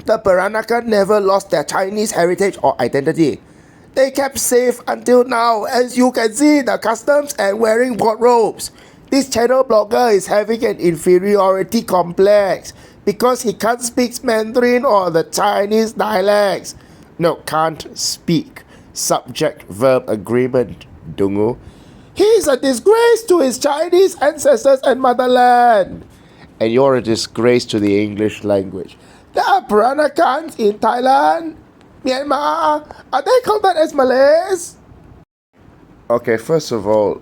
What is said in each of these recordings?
The Peranakan never lost their Chinese heritage or identity. They kept safe until now, as you can see the customs and wearing wardrobes. This channel blogger is having an inferiority complex because he can't speak Mandarin or the Chinese dialects. No, can't speak. Subject-verb agreement, dungu. He is a disgrace to his Chinese ancestors and motherland. And you're a disgrace to the English language. There are Peranakans in Thailand, Myanmar. Are they counted as Malays? Okay, first of all,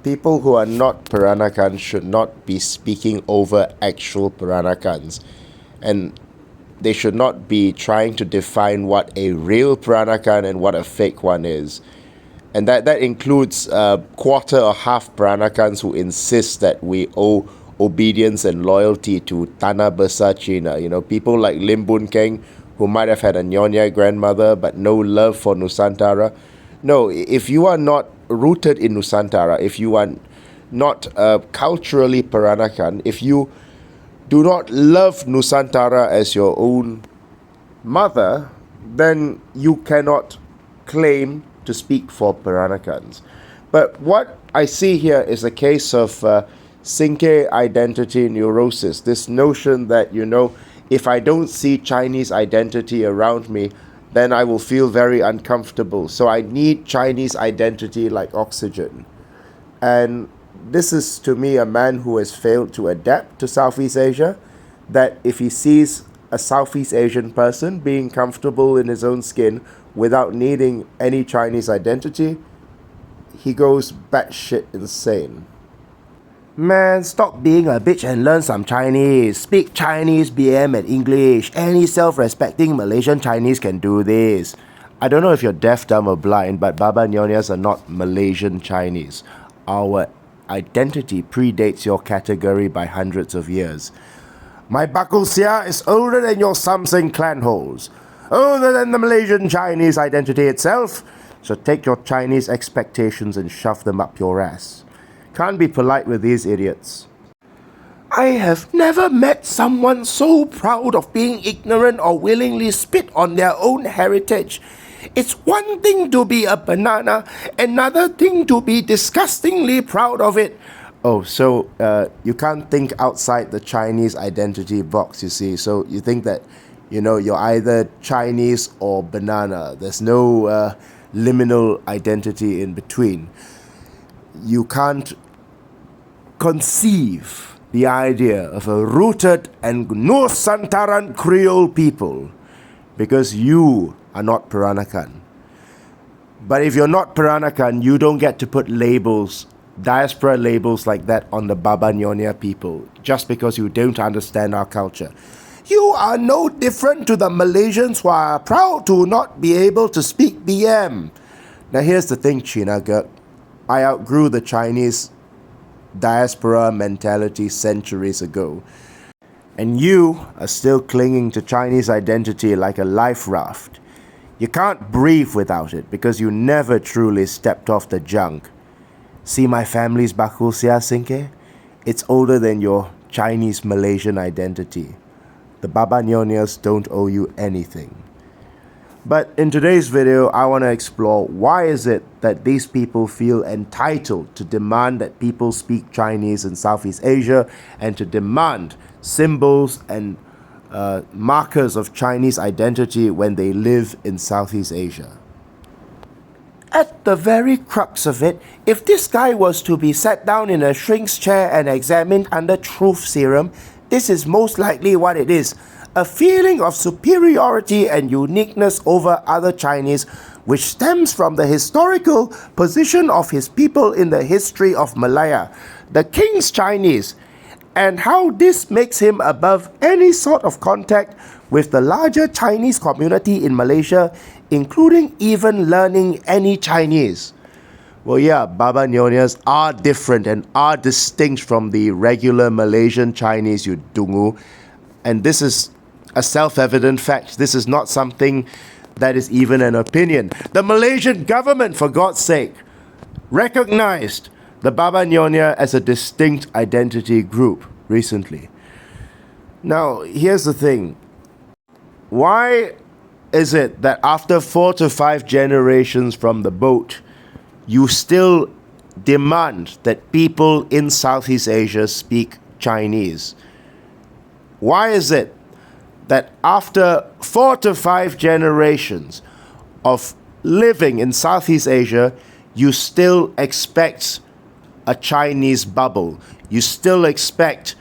people who are not Peranakan should not be speaking over actual Peranakans. And they should not be trying to define what a real Peranakan and what a fake one is. And that includes quarter or half Peranakans who insist that we owe obedience and loyalty to Tanah Besar China. You know, people like Lim Boon Keng, who might have had a Nyonya grandmother but no love for Nusantara. No, if you are not rooted in Nusantara, if you are not culturally Peranakan, if you do not love Nusantara as your own mother, then you cannot claim to speak for Peranakans. But what I see here is a case of Cinque identity neurosis. This notion that, you know, if I don't see Chinese identity around me, then I will feel very uncomfortable. So I need Chinese identity like oxygen. And this is, to me, a man who has failed to adapt to Southeast Asia, that if he sees a Southeast Asian person being comfortable in his own skin without needing any Chinese identity, he goes batshit insane. Man, stop being a bitch and learn some Chinese. Speak Chinese, BM and English. Any self-respecting Malaysian Chinese can do this. I don't know if you're deaf, dumb or blind, but Baba Nyonyas are not Malaysian Chinese. Our identity predates your category by hundreds of years. My Bakusia is older than your Samsung clan holes. Older than the Malaysian Chinese identity itself. So take your Chinese expectations and shove them up your ass. Can't be polite with these idiots. I have never met someone so proud of being ignorant or willingly spit on their own heritage. It's one thing to be a banana, another thing to be disgustingly proud of it. Oh, so you can't think outside the Chinese identity box, you see. So you think that, you know, you're either Chinese or banana. There's no liminal identity in between. You can't conceive the idea of a rooted and Nusantaran Creole people because you are not Peranakan. But if you're not Peranakan, you don't get to put labels, diaspora labels like that on the Baba Nyonya people just because you don't understand our culture. You are no different to the Malaysians who are proud to not be able to speak BM. Now here's the thing, China Gek. I outgrew the Chinese diaspora mentality centuries ago. And you are still clinging to Chinese identity like a life raft. You can't breathe without it because you never truly stepped off the junk. See my family's Bakusia Cinque? It's older than your Chinese Malaysian identity. The Baba Nyonyas don't owe you anything. But in today's video, I want to explore why is it that these people feel entitled to demand that people speak Chinese in Southeast Asia and to demand symbols and markers of Chinese identity when they live in Southeast Asia. At the very crux of it, if this guy was to be sat down in a shrink's chair and examined under truth serum, this is most likely what it is. A feeling of superiority and uniqueness over other Chinese, which stems from the historical position of his people in the history of Malaya, the King's Chinese, and how this makes him above any sort of contact with the larger Chinese community in Malaysia, including even learning any Chinese. Well, yeah, Baba Nyonyas are different and are distinct from the regular Malaysian Chinese, you dungu. And this is a self-evident fact. This is not something that is even an opinion. The Malaysian government, for God's sake, recognized the Baba Nyonya as a distinct identity group recently. Now, here's the thing. Why is it that after 4 to 5 generations from the boat, you still demand that people in Southeast Asia speak Chinese? Why is it that after 4 to 5 generations of living in Southeast Asia, you still expect a Chinese bubble? You still expect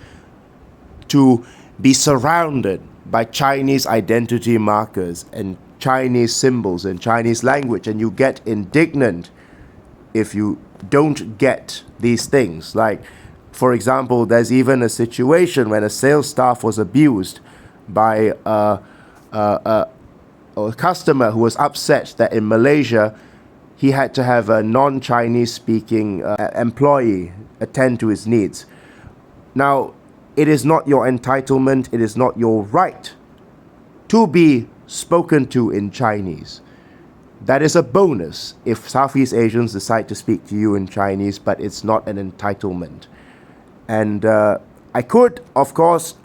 to be surrounded by Chinese identity markers and Chinese symbols and Chinese language, and you get indignant if you don't get these things. Like, for example, there's even a situation when a sales staff was abused by a customer who was upset that in Malaysia he had to have a non-Chinese speaking employee attend to his needs. Now, it is not your entitlement, it is not your right to be spoken to in Chinese. That is a bonus if Southeast Asians decide to speak to you in Chinese, but it's not an entitlement. And I could, of course,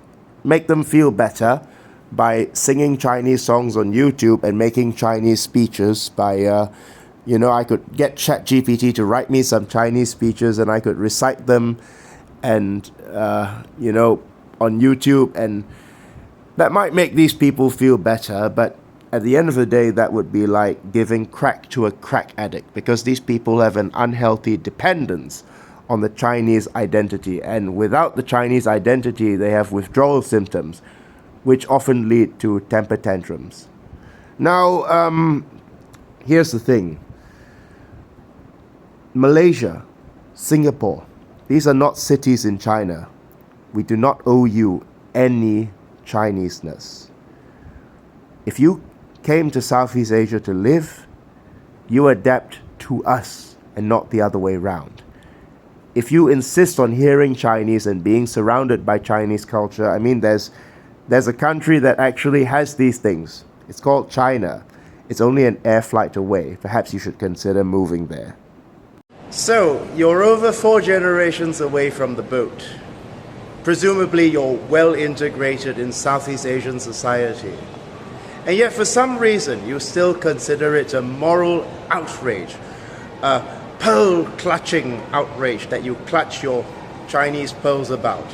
make them feel better by singing Chinese songs on YouTube and making Chinese speeches by, I could get ChatGPT to write me some Chinese speeches and I could recite them and, on YouTube, and that might make these people feel better, but at the end of the day, that would be like giving crack to a crack addict, because these people have an unhealthy dependence on the Chinese identity, and without the Chinese identity, they have withdrawal symptoms, which often lead to temper tantrums. Now, here's the thing. Malaysia, Singapore, these are not cities in China. We do not owe you any Chineseness. If you came to Southeast Asia to live, you adapt to us and not the other way around. If you insist on hearing Chinese and being surrounded by Chinese culture, I mean, there's a country that actually has these things. It's called China. It's only an air flight away. Perhaps you should consider moving there. So, you're over 4 generations away from the boat. Presumably, you're well integrated in Southeast Asian society. And yet, for some reason, you still consider it a moral outrage, a pearl-clutching outrage that you clutch your Chinese pearls about.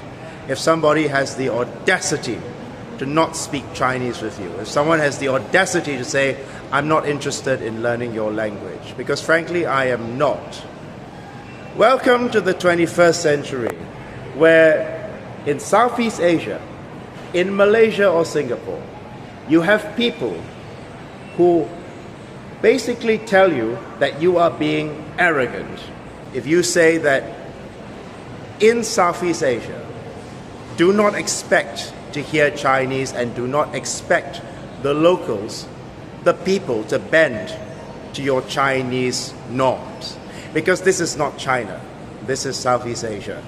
If somebody has the audacity to not speak Chinese with you, if someone has the audacity to say, I'm not interested in learning your language, because frankly, I am not. Welcome to the 21st century, where in Southeast Asia, in Malaysia or Singapore, you have people who basically tell you that you are being arrogant if you say that in Southeast Asia, do not expect to hear Chinese and do not expect the locals, the people, to bend to your Chinese norms. Because this is not China, this is Southeast Asia.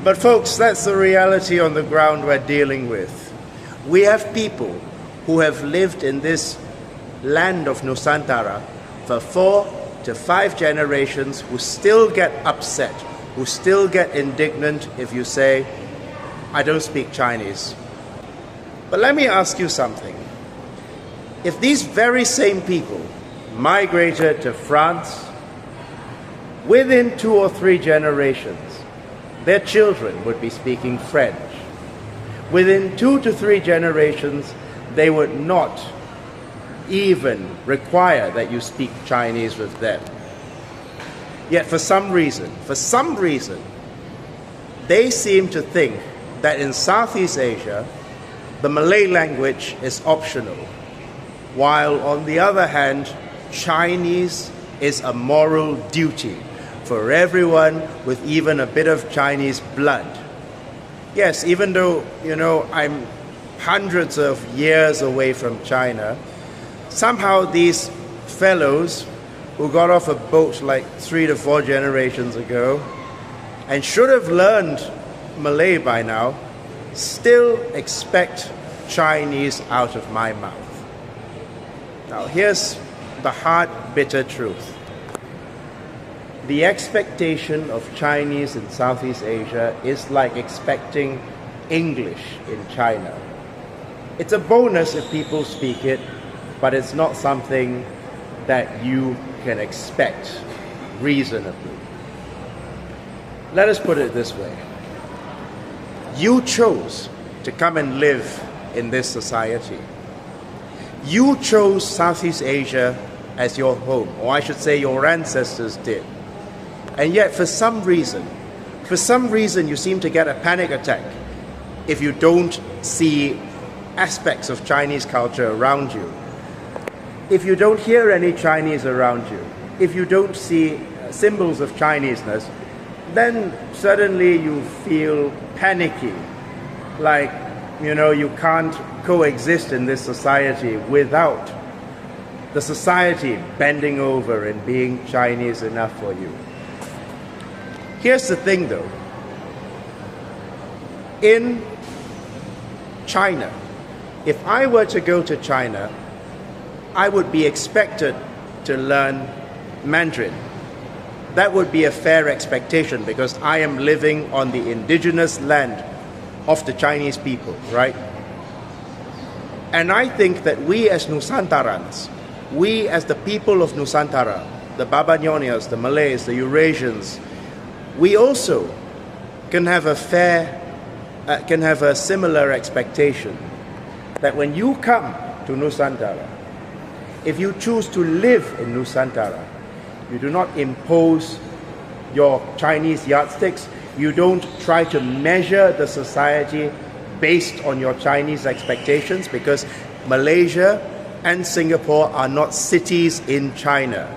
But folks, that's the reality on the ground we're dealing with. We have people who have lived in this land of Nusantara for 4 to 5 generations who still get upset, who still get indignant if you say, I don't speak Chinese. But let me ask you something. If these very same people migrated to France, within 2 or 3 generations, their children would be speaking French. Within 2 to 3 generations, they would not even require that you speak Chinese with them. Yet for some reason, they seem to think that in Southeast Asia, the Malay language is optional, while on the other hand, Chinese is a moral duty for everyone with even a bit of Chinese blood. Yes, even though, I'm hundreds of years away from China, somehow these fellows who got off a boat like 3 to 4 generations ago and should have learned Malay by now, still expect Chinese out of my mouth. Now here's the hard, bitter truth. The expectation of Chinese in Southeast Asia is like expecting English in China. It's a bonus if people speak it, but it's not something that you can expect reasonably. Let us put it this way. You chose to come and live in this society. You chose Southeast Asia as your home, or I should say your ancestors did. And yet for some reason you seem to get a panic attack if you don't see aspects of Chinese culture around you. If you don't hear any Chinese around you, if you don't see symbols of Chineseness, then suddenly you feel panicky, like, you can't coexist in this society without the society bending over and being Chinese enough for you. Here's the thing though. In China, if I were to go to China, I would be expected to learn Mandarin. That would be a fair expectation because I am living on the indigenous land of the Chinese people, right? And I think that we as Nusantarans, we as the people of Nusantara, the Babanyonias, the Malays, the Eurasians, we also can have a similar expectation that when you come to Nusantara, if you choose to live in Nusantara, you do not impose your Chinese yardsticks. You don't try to measure the society based on your Chinese expectations, because Malaysia and Singapore are not cities in China.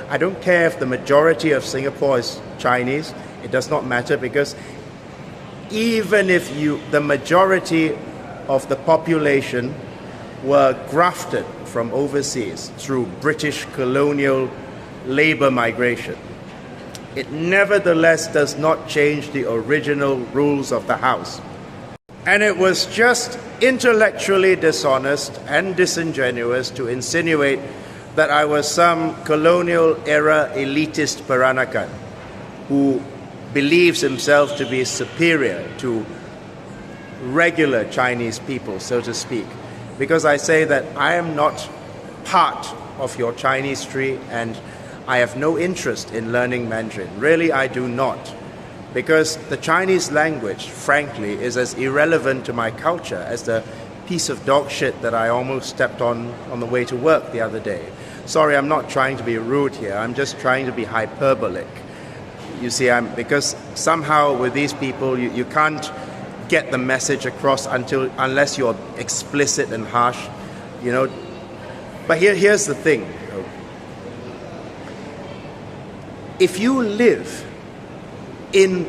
I don't care if the majority of Singapore is Chinese. It does not matter, because even if the majority of the population were grafted from overseas through British colonial labor migration, it nevertheless does not change the original rules of the house. And it was just intellectually dishonest and disingenuous to insinuate that I was some colonial era elitist Peranakan who believes himself to be superior to regular Chinese people, so to speak, because I say that I am not part of your Chinese tree and I have no interest in learning Mandarin. Really, I do not. Because the Chinese language, frankly, is as irrelevant to my culture as the piece of dog shit that I almost stepped on the way to work the other day. Sorry, I'm not trying to be rude here. I'm just trying to be hyperbolic. You see, because somehow with these people, you can't get the message across unless you're explicit and harsh, But here's the thing. If you live in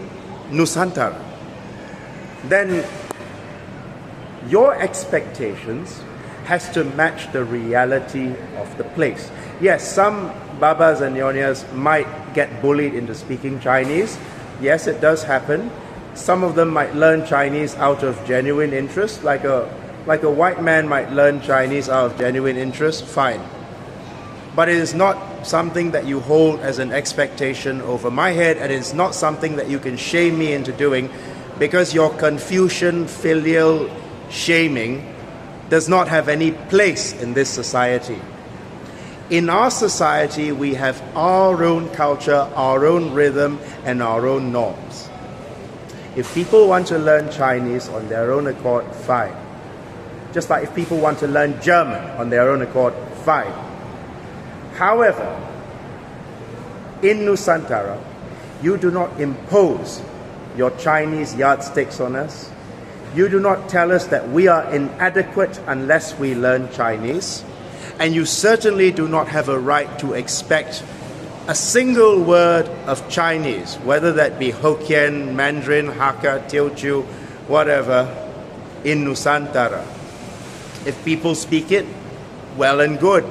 Nusantara, then your expectations has to match the reality of the place. Yes, some Babas and Nyonyas might get bullied into speaking Chinese. Yes, it does happen. Some of them might learn Chinese out of genuine interest, like a white man might learn Chinese out of genuine interest, fine. But it is not something that you hold as an expectation over my head, and it's not something that you can shame me into doing, because your Confucian filial shaming does not have any place in this society. In our society, we have our own culture, our own rhythm, and our own norms. If people want to learn Chinese on their own accord, fine. Just like if people want to learn German on their own accord, fine. However, in Nusantara, you do not impose your Chinese yardsticks on us. You do not tell us that we are inadequate unless we learn Chinese. And you certainly do not have a right to expect a single word of Chinese, whether that be Hokkien, Mandarin, Hakka, Teochew, whatever, in Nusantara. If people speak it, well and good.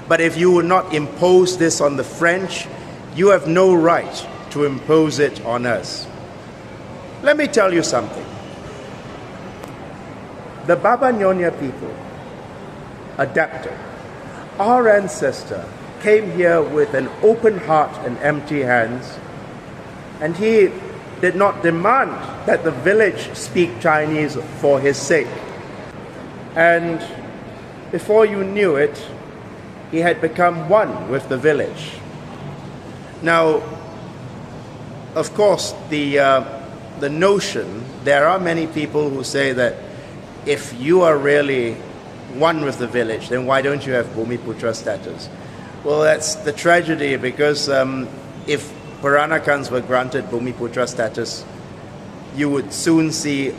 But if you will not impose this on the French, you have no right to impose it on us. Let me tell you something. The Baba Nyonya people adapted. Our ancestor came here with an open heart and empty hands, and he did not demand that the village speak Chinese for his sake. And before you knew it, he had become one with the village. Now, of course, the notion, there are many people who say that if you are really one with the village, then why don't you have Bumiputra status? Well, that's the tragedy, because if Peranakans were granted Bumiputra status, you would soon see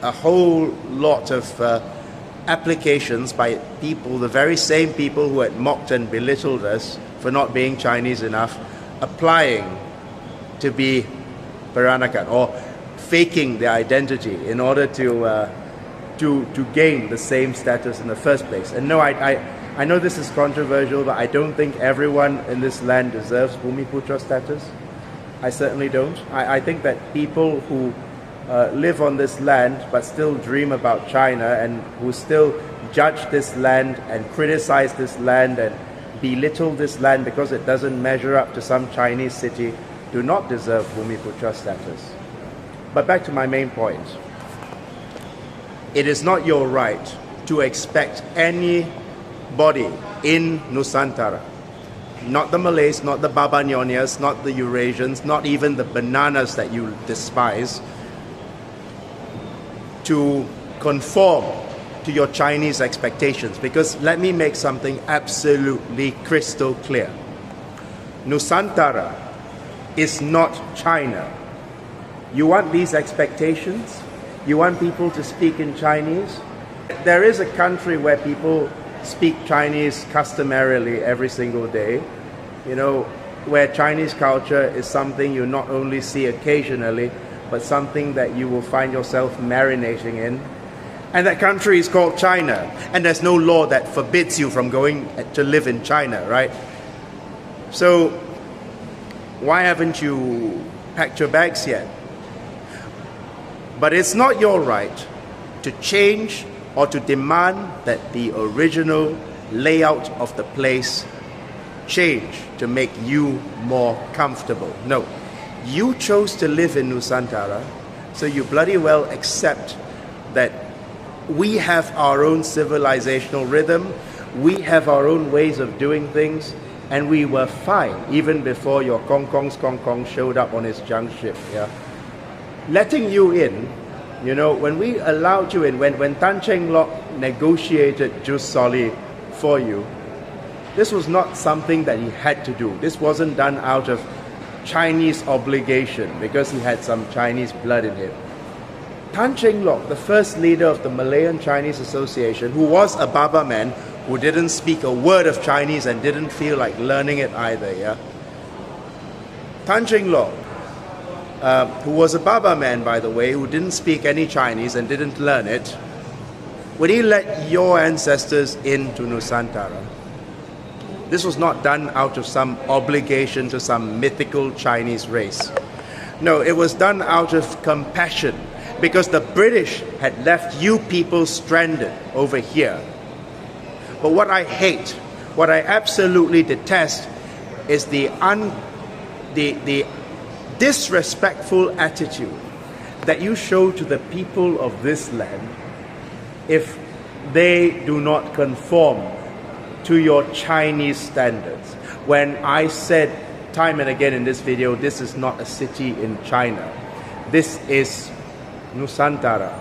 a whole lot of applications by people, the very same people who had mocked and belittled us for not being Chinese enough, applying to be Peranakan or faking their identity in order to gain the same status in the first place. And no, I know this is controversial, but I don't think everyone in this land deserves Bumiputra status. I certainly don't. I think that people who live on this land but still dream about China, and who still judge this land and criticize this land and belittle this land because it doesn't measure up to some Chinese city, do not deserve Bumiputra status. But back to my main point. It is not your right to expect anybody in Nusantara, not the Malays, not the Babanyonias, not the Eurasians, not even the bananas that you despise, to conform to your Chinese expectations. Because let me make something absolutely crystal clear. Nusantara is not China. You want these expectations? You want people to speak in Chinese? There is a country where people speak Chinese customarily every single day, you know, where Chinese culture is something you not only see occasionally, but something that you will find yourself marinating in. And that country is called China. And there's no law that forbids you from going to live in China, right? So why haven't you packed your bags yet? But it's not your right to change or to demand that the original layout of the place change to make you more comfortable. No. You chose to live in Nusantara, so you bloody well accept that we have our own civilizational rhythm, we have our own ways of doing things, and we were fine even before your Kong Kong showed up on his junk ship. Yeah, letting you in, you know, when we allowed you in, when Tan Cheng Lock negotiated jus soli for you, this was not something that he had to do. This wasn't done out of Chinese obligation because he had some Chinese blood in him. Tan Cheng Lock, the first leader of the Malayan Chinese Association, who was a Baba man who didn't speak a word of Chinese and didn't feel like learning it either, yeah? Tan Cheng Lock, who was a Baba man, by the way, who didn't speak any Chinese and didn't learn it, when he let your ancestors into Nusantara, this was not done out of some obligation to some mythical Chinese race. No, it was done out of compassion, because the British had left you people stranded over here. But what I hate, what I absolutely detest, is the disrespectful attitude that you show to the people of this land if they do not conform to your Chinese standards. When I said time and again in this video, this is not a city in China. This is Nusantara.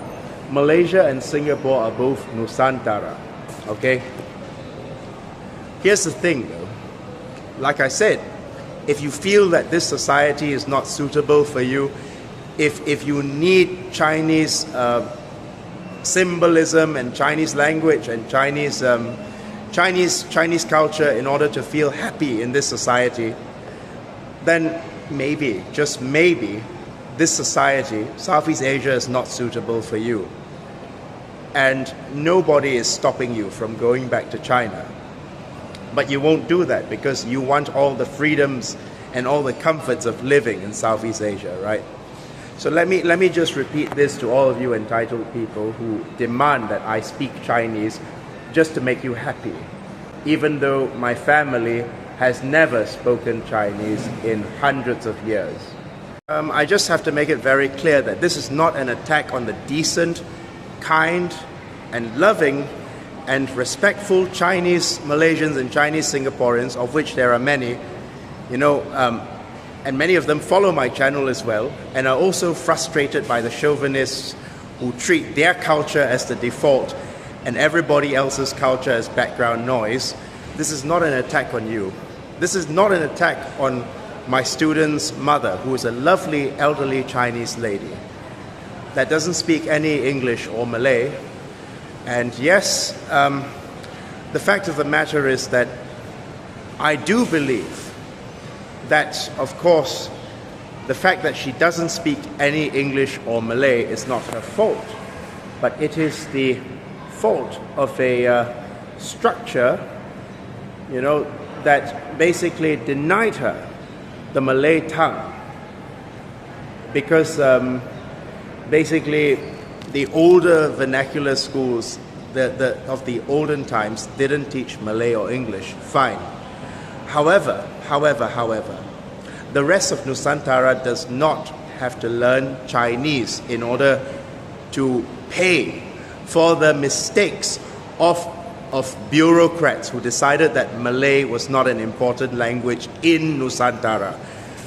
Malaysia and Singapore are both Nusantara. Okay? Here's the thing though. Like I said, if you feel that this society is not suitable for you, if you need Chinese symbolism and Chinese language and Chinese culture in order to feel happy in this society, then maybe, just maybe, this society, Southeast Asia, is not suitable for you. And nobody is stopping you from going back to China. But you won't do that because you want all the freedoms and all the comforts of living in Southeast Asia, right? So let me just repeat this to all of you entitled people who demand that I speak Chinese just to make you happy, even though my family has never spoken Chinese in hundreds of years. I just have to make it very clear that this is not an attack on the decent, kind, and loving and respectful Chinese Malaysians and Chinese Singaporeans, of which there are many, and many of them follow my channel as well, and are also frustrated by the chauvinists who treat their culture as the default and everybody else's culture as background noise. This is not an attack on you. This is not an attack on my student's mother, who is a lovely elderly Chinese lady that doesn't speak any English or Malay. And yes, the fact of the matter is that I do believe that, of course, the fact that she doesn't speak any English or Malay is not her fault, but it is the fault of a structure, that basically denied her the Malay tongue, because basically the older vernacular schools of the olden times didn't teach Malay or English. Fine. However, the rest of Nusantara does not have to learn Chinese in order to pay for the mistakes of bureaucrats who decided that Malay was not an important language in Nusantara.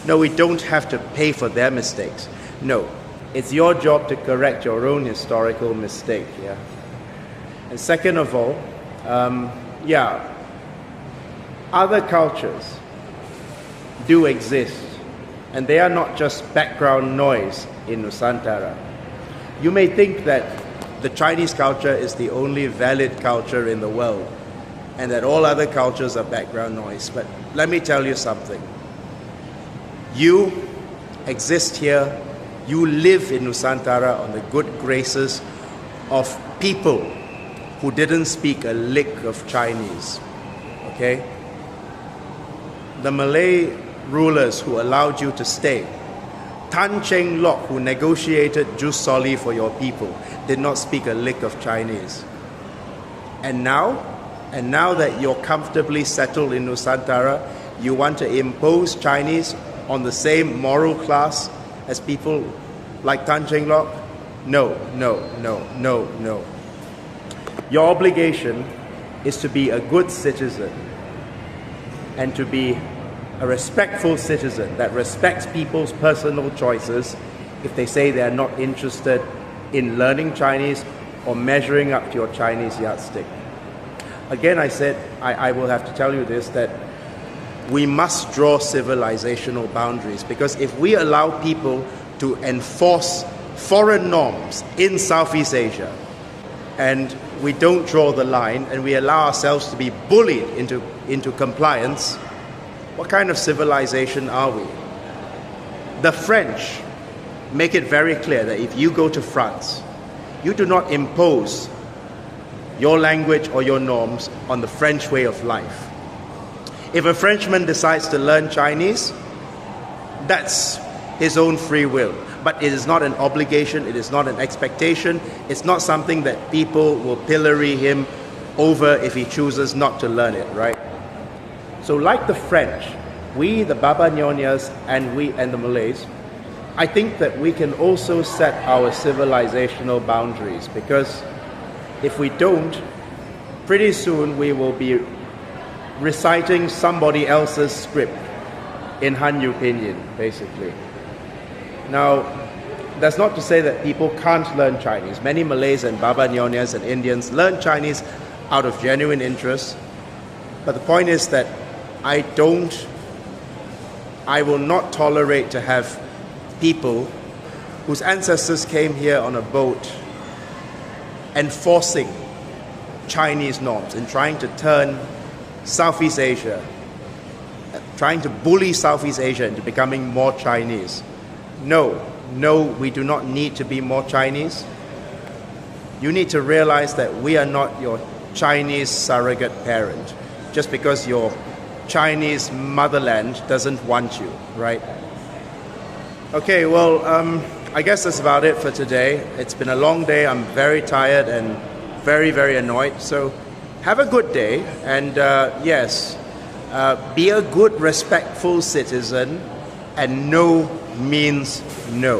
No, we don't have to pay for their mistakes. No, it's your job to correct your own historical mistake. Yeah. And second of all, other cultures do exist, and they are not just background noise in Nusantara. You may think that the Chinese culture is the only valid culture in the world, and that all other cultures are background noise. But let me tell you something. You exist here, you live in Nusantara on the good graces of people who didn't speak a lick of Chinese, okay? The Malay rulers who allowed you to stay, Tan Cheng Lock, who negotiated jus soli for your people, did not speak a lick of Chinese. And now that you're comfortably settled in Nusantara, you want to impose Chinese on the same moral class as people like Tan Cheng Lock? No. Your obligation is to be a good citizen and to be a respectful citizen that respects people's personal choices if they say they are not interested in learning Chinese or measuring up to your Chinese yardstick. Again, I said, I will have to tell you this, that we must draw civilizational boundaries, because if we allow people to enforce foreign norms in Southeast Asia and we don't draw the line and we allow ourselves to be bullied into compliance, what kind of civilization are we? The French make it very clear that if you go to France, you do not impose your language or your norms on the French way of life. If a Frenchman decides to learn Chinese, that's his own free will. But it is not an obligation, it is not an expectation, it's not something that people will pillory him over if he chooses not to learn it, right? So like the French, we, the Baba Nyonyas, and the Malays, I think that we can also set our civilizational boundaries, because if we don't, pretty soon we will be reciting somebody else's script in Hanyu Pinyin, basically. Now, that's not to say that people can't learn Chinese. Many Malays and Baba Nyonyas and Indians learn Chinese out of genuine interest. But the point is that I will not tolerate to have people whose ancestors came here on a boat enforcing Chinese norms and trying to turn Southeast Asia, trying to bully Southeast Asia into becoming more Chinese. No, we do not need to be more Chinese. You need to realize that we are not your Chinese surrogate parent just because your Chinese motherland doesn't want you, right? Okay, well, I guess that's about it for today. It's been a long day. I'm very tired and very, very annoyed. So have a good day, and be a good, respectful citizen, and no means no.